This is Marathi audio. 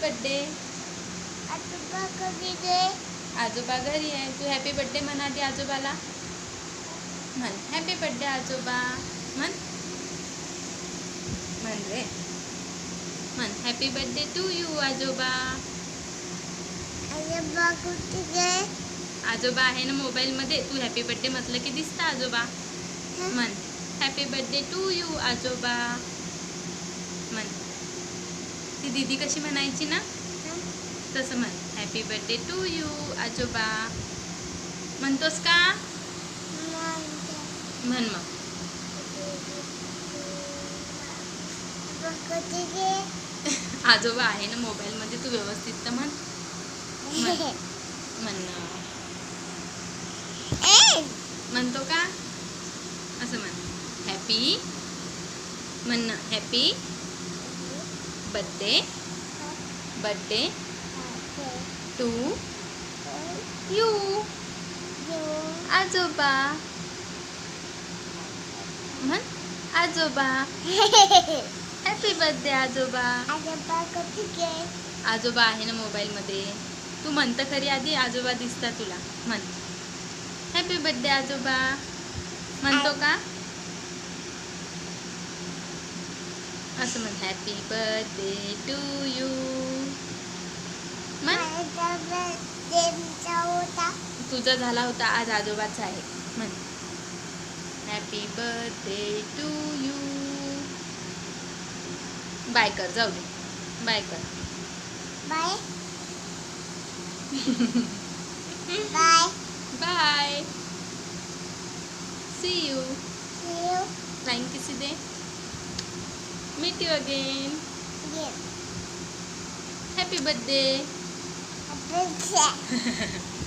बर्थडे. आजोबा कधी दे. आजोबा घरी आहे. तू हॅपी बर्थडे म्हणा आधी आजोबाला. म्हण हॅपी बर्थडे आजोबा. म्हण म्हण रे. म्हण हॅपी बर्थडे टू यू आजोबा. आजोबा कुठे गे. आजोबा आहे ना मोबाईलमध्ये. तू हॅपी बर्थडे म्हटलं की दिसतं आजोबा. म्हण हॅपी बर्थडे टू यू आजोबा. म्हण ती दीदी कशी म्हणायची ना तसं म्हण हॅपी बर्थडे टू यू आजोबा. म्हणतोस का. म्हण मग. कधी गे. आजोबा आहे ना मोबाईलमध्ये. तू व्यवस्थित तर म्हण. म्हण म्हणतो का असं म्हण हॅपी. म्हण happy birthday birthday to you आजोबा. म्हण आजोबा. हॅपी बर्थडे आजोबा. आजोबा कधी गे. आजोबा आहे ना मोबाईलमध्ये. तू म्हणतं खरी आधी आजोबा दिसतात तुला. म्हण हॅपी बर्थडे आजोबा. म्हणतो का असं म्हण हॅपी बर्थडे टू यू. म्हण तुझा झाला होता आज आजोबाचा आहे. म्हण happy birthday to you. Bye कर जाऊ दे. बाय कर. Bye bye bye. See you. see you flying किसी दे. Meet you again. again. Happy birthday. Happy birthday.